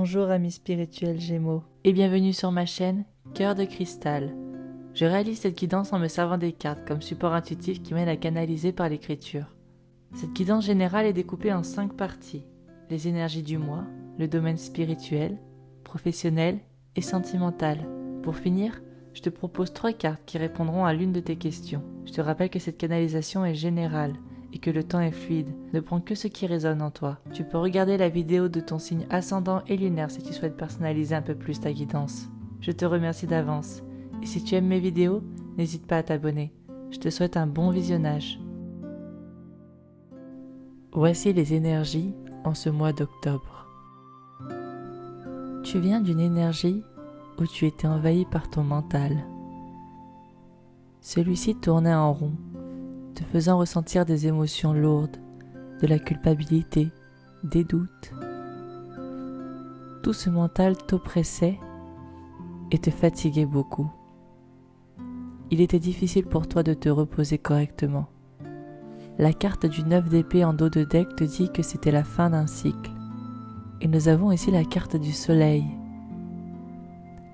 Bonjour amis spirituels Gémeaux et bienvenue sur ma chaîne Cœur de Cristal. Je réalise cette guidance en me servant des cartes comme support intuitif qui m'aide à canaliser par l'écriture. Cette guidance générale est découpée en 5 parties. Les énergies du mois, le domaine spirituel, professionnel et sentimental. Pour finir, je te propose 3 cartes qui répondront à l'une de tes questions. Je te rappelle que cette canalisation est générale et que le temps est fluide. Ne prends que ce qui résonne en toi. Tu peux regarder la vidéo de ton signe ascendant et lunaire si tu souhaites personnaliser un peu plus ta guidance. Je te remercie d'avance. Et si tu aimes mes vidéos, n'hésite pas à t'abonner. Je te souhaite un bon visionnage. Voici les énergies en ce mois d'octobre. Tu viens d'une énergie où tu étais envahi par ton mental. Celui-ci tournait en rond, te faisant ressentir des émotions lourdes, de la culpabilité, des doutes. Tout ce mental t'oppressait et te fatiguait beaucoup. Il était difficile pour toi de te reposer correctement. La carte du 9 d'épée en dos de deck te dit que c'était la fin d'un cycle. Et nous avons ici la carte du soleil.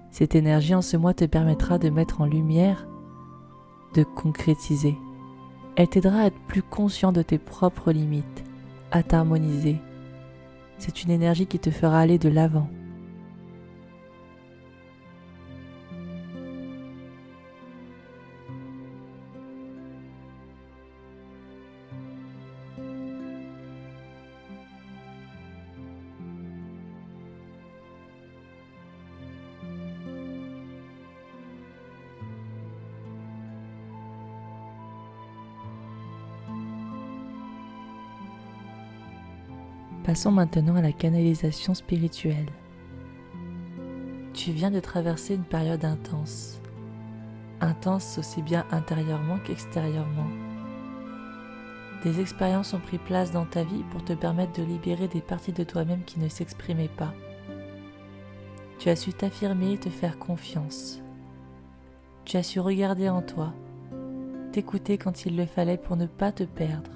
Cette énergie en ce mois te permettra de mettre en lumière, de concrétiser. Elle t'aidera à être plus conscient de tes propres limites, à t'harmoniser. C'est une énergie qui te fera aller de l'avant. Passons maintenant à la canalisation spirituelle. Tu viens de traverser une période intense. Intense aussi bien intérieurement qu'extérieurement. Des expériences ont pris place dans ta vie pour te permettre de libérer des parties de toi-même qui ne s'exprimaient pas. Tu as su t'affirmer et te faire confiance. Tu as su regarder en toi, t'écouter quand il le fallait pour ne pas te perdre.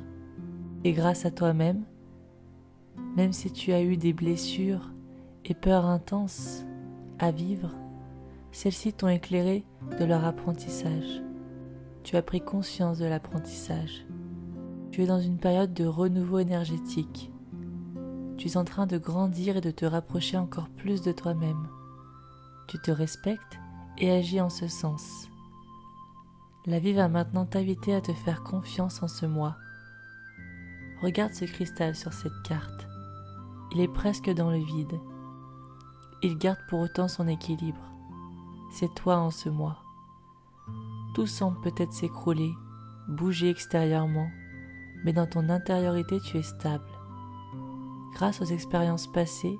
Et grâce à toi-même, même si tu as eu des blessures et peurs intenses à vivre, celles-ci t'ont éclairé de leur apprentissage. Tu as pris conscience de l'apprentissage. Tu es dans une période de renouveau énergétique. Tu es en train de grandir et de te rapprocher encore plus de toi-même. Tu te respectes et agis en ce sens. La vie va maintenant t'inviter à te faire confiance en ce mois. Regarde ce cristal sur cette carte. Il est presque dans le vide. Il garde pour autant son équilibre. C'est toi en ce mois. Tout semble peut-être s'écrouler, bouger extérieurement, mais dans ton intériorité tu es stable. Grâce aux expériences passées,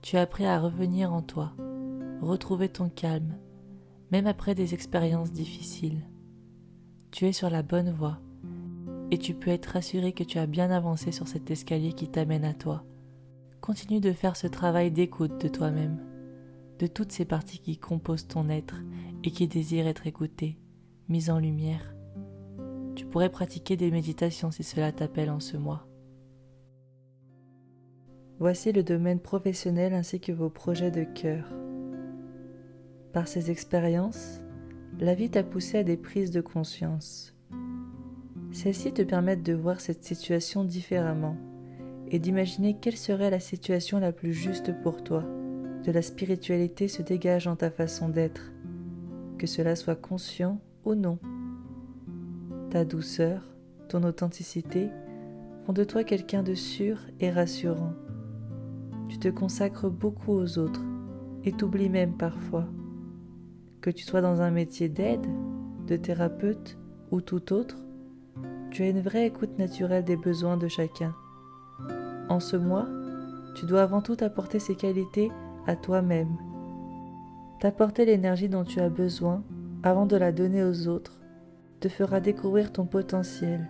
tu as appris à revenir en toi, retrouver ton calme, même après des expériences difficiles. Tu es sur la bonne voie et tu peux être rassuré que tu as bien avancé sur cet escalier qui t'amène à toi. Continue de faire ce travail d'écoute de toi-même, de toutes ces parties qui composent ton être et qui désirent être écoutées, mises en lumière. Tu pourrais pratiquer des méditations si cela t'appelle en ce mois. Voici le domaine professionnel ainsi que vos projets de cœur. Par ces expériences, la vie t'a poussé à des prises de conscience. Celles-ci te permettent de voir cette situation différemment et d'imaginer quelle serait la situation la plus juste pour toi. De la spiritualité se dégage en ta façon d'être, que cela soit conscient ou non. Ta douceur, ton authenticité font de toi quelqu'un de sûr et rassurant. Tu te consacres beaucoup aux autres et t'oublies même parfois. Que tu sois dans un métier d'aide, de thérapeute ou tout autre, tu as une vraie écoute naturelle des besoins de chacun. En ce mois, tu dois avant tout apporter ces qualités à toi-même. T'apporter l'énergie dont tu as besoin avant de la donner aux autres te fera découvrir ton potentiel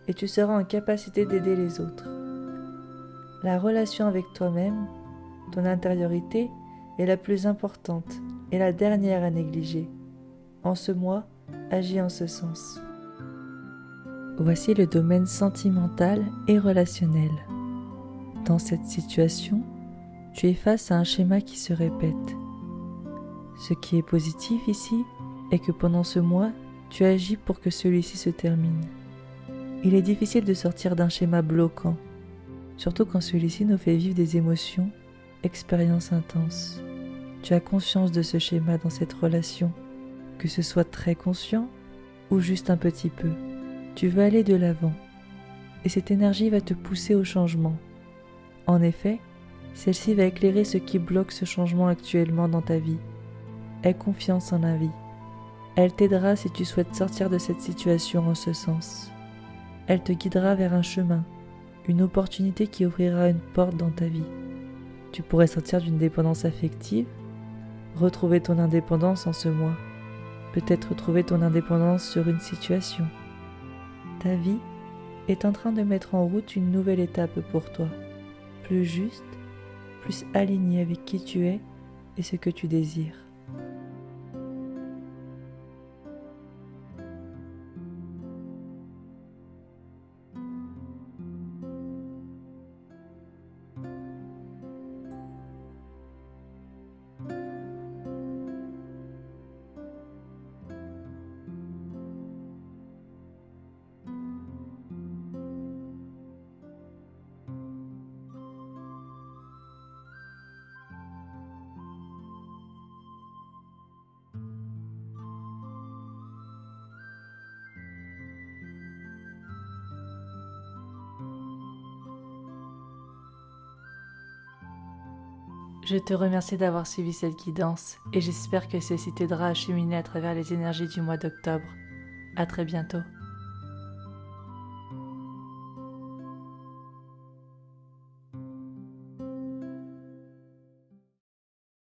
et tu seras en capacité d'aider les autres. La relation avec toi-même, ton intériorité, est la plus importante et la dernière à négliger. En ce mois, agis en ce sens. Voici le domaine sentimental et relationnel. Dans cette situation, Tu es face à un schéma qui se répète. Ce qui est positif ici est que pendant ce mois, tu agis pour que celui-ci se termine. Il est difficile de sortir d'un schéma bloquant, surtout quand celui-ci nous fait vivre des émotions, expériences intenses. Tu as conscience de ce schéma dans cette relation, que ce soit très conscient ou juste un petit peu. Tu veux aller de l'avant, et cette énergie va te pousser au changement. En effet, celle-ci va éclairer ce qui bloque ce changement actuellement dans ta vie. Aie confiance en la vie. Elle t'aidera si tu souhaites sortir de cette situation en ce sens. Elle te guidera vers un chemin, une opportunité qui ouvrira une porte dans ta vie. Tu pourrais sortir d'une dépendance affective, retrouver ton indépendance en ce mois, peut-être retrouver ton indépendance sur une situation. Ta vie est en train de mettre en route une nouvelle étape pour toi, plus juste, plus alignée avec qui tu es et ce que tu désires. Je te remercie d'avoir suivi cette guidance et j'espère que ceci t'aidera à cheminer à travers les énergies du mois d'octobre. À très bientôt.